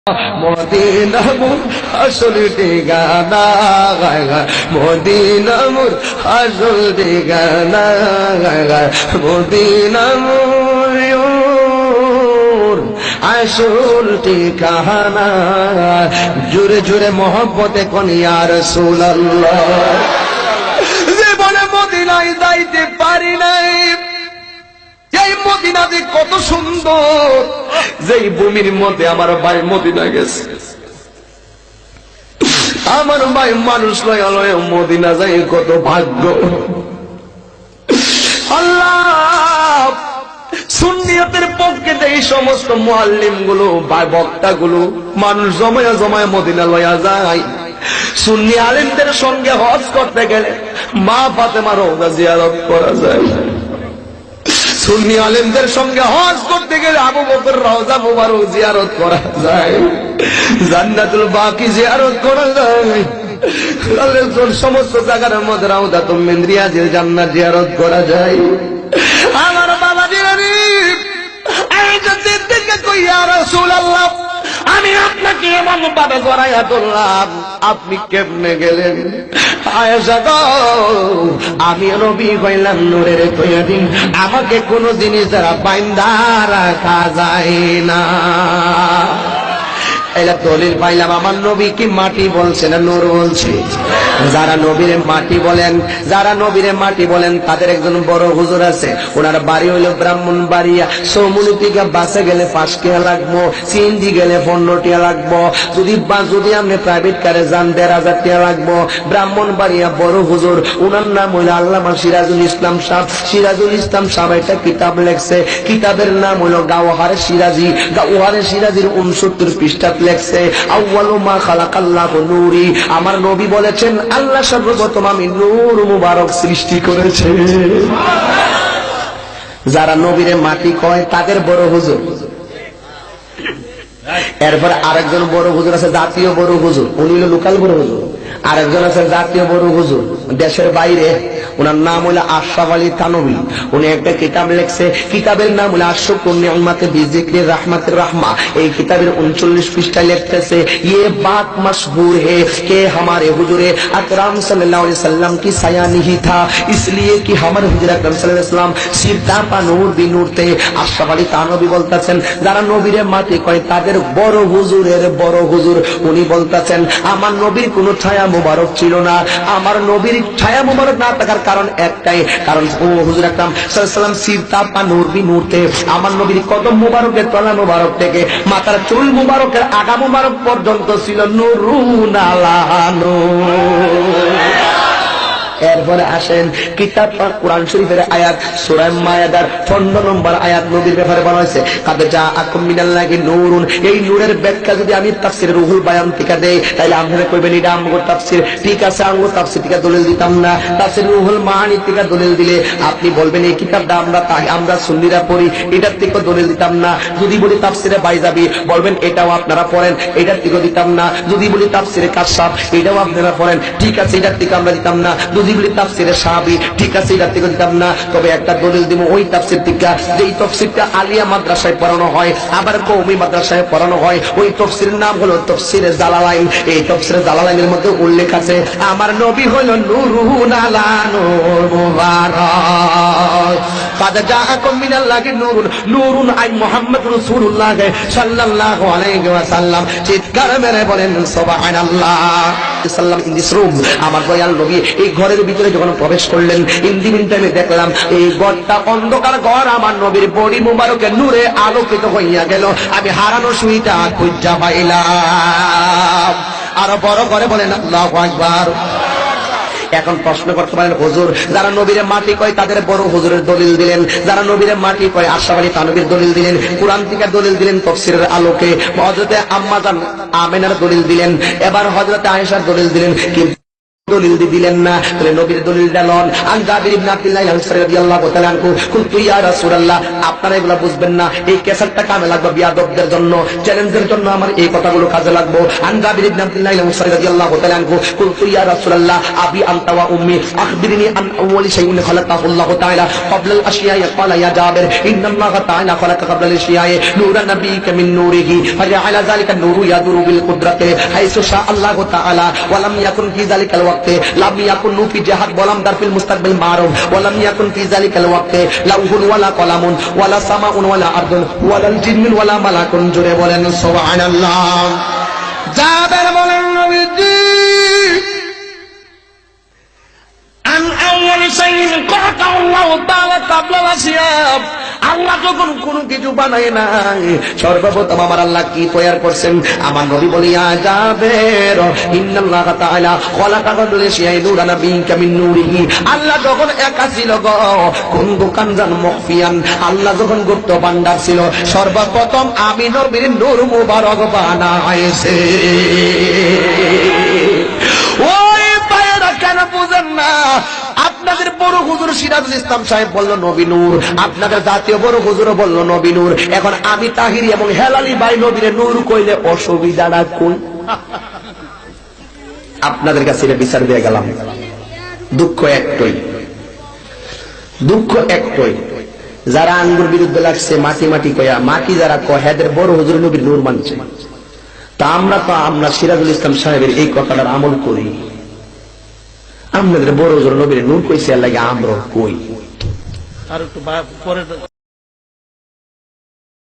Medina মোর আসল ঠিকানা, Medina মোর আসল ঠিকানা, মদিনা মোর আসল ঠিকানা। জোরে জোরে মোহব্বতে কোন ইয়া রাসূলুল্লাহ। জীবনে মদিনায় যাইতে পারি নাই, এই মদিনা যে কত সুন্দর, যেই ভূমির মধ্যে আমার ভাই মদিনা গেছে, আমার ভাই মানুষ লয় লয় মদিনা যাই কত ভাগ্য। আল্লাহ সুন্নিয়তের পক্ষে এই সমস্ত মুআল্লিম গুলো বা বক্তা গুলো মানুষ জমায়া জমায়া মদিনা লয়া যায়। সুন্নি আলেমদের সঙ্গে হজ করতে গেলে মা ফাতেমার রওজা জিয়ারত করা যায়, সুন্নি আলেমদের সঙ্গে হজ করতে গেলে আবু বকর রওজা মুবারক জিয়ারত করা যায়, জান্নাতুল বাকি জিয়ারত করা যায়, সমস্ত জায়গার মধ্যে রাউদাতুম মিন রিয়াজিল জান্নাত জিয়ারত করা যায়। আমার বাবা গরিব আয়াতের দিকে কই ইয়া রাসূলুল্লাহ, আমি আপনাকে এমন ভাবে জড়াইয়া ধরলাম, আপনি কেমনে গেলেন? আয়েশা গো, আমি নবী হইলাম নূরের তৈরি, আমাকে কোন জিনিস দ্বারা বাইন্ধা রাখা যায় না। এটা দলিল পাইলাম, আমার নবী কি মাটি বলছে না নূর বলছে? যারা নবীরে মাটি বলেন, যারা নবীরে মাটি বলেন তাদের একজন বড় হুজুর আছে, ওনার বাড়ি হইল ব্রাহ্মণবাড়িয়া। সৌমুনি থেকে বাসে গেলে 5 টাকা লাগবো, সিএনজি গেলে 15 টাকা লাগবো, যদি আপনি প্রাইভেট কারে যান 1500 টাকা লাগবো। ব্রাহ্মণবাড়িয়া বড় হুজুর, ওনার নাম হইল আল্লামা সিরাজুল ইসলাম সাহেব। সিরাজুল ইসলাম সাহেব একটা কিতাব লেখছে, কিতাবের নাম হইল গাওহারে সিরাজি। গাওহারে সিরাজির 69 পৃষ্ঠা লেখছে আউয়ালু মা খালাকাল্লাহু নূরি। আমার নবী বলেছেন আল্লাহ সর্বপ্রথম আমি নূর মুবারক সৃষ্টি করেছে। যারা নবীরে মাটি কয় তাদের বড় হুজুর। এরপর আরেকজন বড় হুজুর আছে, জাতীয় বড় হুজুর, উনি হলো লোকাল বড় হুজুর। আরেকজন আছে জাতীয় বড় হুজুর দেশের বাইরে, ওনার নাম হলো আশরাফ আলী থানভী। উনি একটা কিতাব লিখছে, কিতাবের নাম হলো আশুকুর নিয়ামতে বিজিক্রি রাহমাতির রাহমা। এই কিতাবের 39 পৃষ্ঠায় লিখতেছে, ये बात मशहूर है कि हमारे हुजूरे अकरम सल्लल्लाहु अलैहि वसल्लम की साया नहीं था, इसलिए कि हमारे हुजूर अकरम सल्लल्लाहु अलैहि वसल्लम सीधा पा नूर भी नूर थे। আশরাফ আলী থানভী বলতেছেন, যারা নবীরে মাটি কয় তাদের বড় হুজুরের বড় হুজুর। উনি বলতেছেন আমার নবীর কোনো ছায়া মুবারক ছিল না। আমার নবীর ছায়া মুবারক না থাকার কারণ একটাই, কারণ ও হুজুর আকরাম সাল্লাল্লাহু আলাইহি ওয়াসাল্লাম সিরতা পা নূর বি নূরতে, আমার নবীর কদম মুবারকের তলা মুবারক থেকে মাথার চুল মুবারকের আগা মুবারক পর্যন্ত ছিল নূরুন আলা নূর। এরপরে আসেন কিতাব কোরআন শরীফের আয়াত সূরা মায়েদার 15 নম্বর আয়াত নবীর ব্যাপারে বলা হয়েছে, কাদ জাআকুম মিনাল্লাহি নূরুন। এই নূরের ব্যাখ্যা যদি আমি তাফসীর রুহুল বায়ান থেকে দেই তাহলে আপনারা কইবেন এটা আমগো তাফসীর। ঠিক আছে, আমগো তাফসীর থেকে দলিল দিতাম না, তাফসীর রুহুল মাআনি থেকে দলিল দিলে আপনি বলবেন এই কিতাবটা আমরা সুন্নিরা পড়ি, এটার থেকে দলিল দিতাম না। যদি বলি তাফসীরে বাইজাবি বলবেন এটাও আপনারা পড়েন, এটার থেকে দিতাম না। যদি বলি তাফসীরে কাশফ এটাও আপনারা পড়েন, ঠিক আছে, এটার থেকে আমরা দিতাম না। যদি বলি তাফসীরে সাহাবী, ঠিক আছে, এটার থেকে দিতাম না। তবে একটা দলিল দিব ওই তাফসীর থেকে, যেই তাফসীরটা আলিয়া মাদ্রাসায় পড়ানো হয় আবার কওমি মাদ্রাসায় পড়ানো হয়। ওই তাফসীরের নাম হলো তাফসীরে জালালাইন। এই তাফসীরে জালালাইনের মধ্যে উল্লেখ আছে আমার নবী হলো নূরুন আলা নূর মুবারক। কাদ জাআকুম মিনাল্লাহি নূরুন, নূরুন আই মুহাম্মদ রাসূলুল্লাহ সাল্লাল্লাহু আলাইহি ওয়াসাল্লাম। চিৎকার মেরে বলেন সুবহানাল্লাহ। সাল্লাম ইন দিস রুম, আমার দয়াল নবী এই ঘরের ভিতরে যখন প্রবেশ করলেন, ইন দি মিন টাইমে দেখলাম এই ঘরটা অন্ধকার ঘর, আমার নবীর বডি মুবারকের নূরে আলোকিত হইয়া গেল। আমি হারানো সুইটা খুঁজা পাইলাম। আর বড় করে বলেন আল্লাহু আকবার। এখন প্রশ্ন করতে পারেন হুজুর যারা নবীরে মাটি কয় তাদের বড় হুজুরের দলিল দিলেন, যারা নবীরে মাটি কয় আশরাফ আলী থানভীর দলিল দিলেন, কুরআন থেকে দলিল দিলেন তাফসীরের আলোকে, হযরতে আম্মা জান আমেনার দলিল দিলেন, এবার হযরতে আয়েশার দলিল দিলেন। কিন্তু দলিল দিলেন না, তাহলে নবীর দলিল দিলেন। আন জাবির ইবনে আব্দুল্লাহ আনসারী রাদিয়াল্লাহু তাআলা আনহু কুলতু ইয়া রাসূলুল্লাহ, আপনারা এগুলা বুঝবেন না, এই ক্যাসেটটা কামে লাগবে বিয়াদবদের জন্য, চ্যালেঞ্জের জন্য আমার এই কথাগুলো কাজে লাগবে। আন জাবির ইবনে আব্দুল্লাহ আনসারী রাদিয়াল্লাহু তাআলা আনহু কুলতু ইয়া রাসূলুল্লাহ আবি আনতা ওয়া উম্মি আখবিরনি আন আউওয়ালি শাইইন খালাকাহু আল্লাহু তাআলা ক্বাবলা আল আশিয়া'i। ক্বালা ইয়া জাবির ইন্নাল্লাহা তাআলা খালাকা ক্বাবলা আল আশিয়া'i নূরান নাবিয়্যিকা মিন নূরিহি ফাজআলা যালিকা নূরু ইয়াদুরু বিল কুদরাতি হাইসু শা আল্লাহু তাআলা ওয়া লাম ইয়াকুন ফি যালিকাল ওয়াক্তি লাম ইয়াকুন ফি জিহাদ ওয়ালাম দার ফিল মুস্তাকবিল মারুফ ওয়ালাম ইয়াকুন ফি যালিকাল ওয়াক্তি লাউহুন ওয়ালা কলামুন ওয়ালা সামাউন ওয়ালা আরদুন ওয়ালাল জিন্নুন ওয়ালা মালাকুন। জোরে বলেন সুবহানাল্লাহ। জাবের বলেন নবীজি আন আউয়ালি শাইইন খালাকাহু আল্লাহু তাআলা ক্বাবলা আল আশিয়া'। আল্লাহ যখন কোনো কিছু বানায় নাই, সর্বপ্রথম আমার আল্লাহ কি তৈরি করছেন? আমার নবী বলি ইয়া জাবের ইন্নাল্লাহা তাআলা খালাকা ক্বাবলা আল আশিয়া'i নূরান নাবিয়্যিকা মিন নূরিহি। আল্লাহ যখন একা ছিল গো, কোন দোকান জান মখফিয়ান, আল্লাহ যখন গুপ্ত ভান্ডার ছিল, সর্বপ্রথম আমি নবীর নূর মুবারক বানাইছে। ওই পায়রা কেন বুঝেন না? আপনাদের বড় হুজুর সিরাজুল ইসলাম সাহেব বলল নবী নূর, আপনাদের জাতীয় বড় হুজুরও বলল নবী নূর। এখন আমি তাহিরি এবং হেলালি ভাই নবীরে নূর কইলে অসুবিধাটা কোন? আপনাদের কাছে বিচার দিয়ে গেলাম। দুঃখ একটাই, যারা আঙ্গুর বিরুদ্ধে লাগছে মাটি মাটি কয়া, মাটি যারা কয় হেদের বড় হুজুর নবীর নূর মানছে। তা আমরা সিরাজুল ইসলাম সাহেবের এই কথাটার আমল করি। আমাদের বড় হুজুর নবীর নূর কইছে, লাগে আমরা কই। আর একটু পরে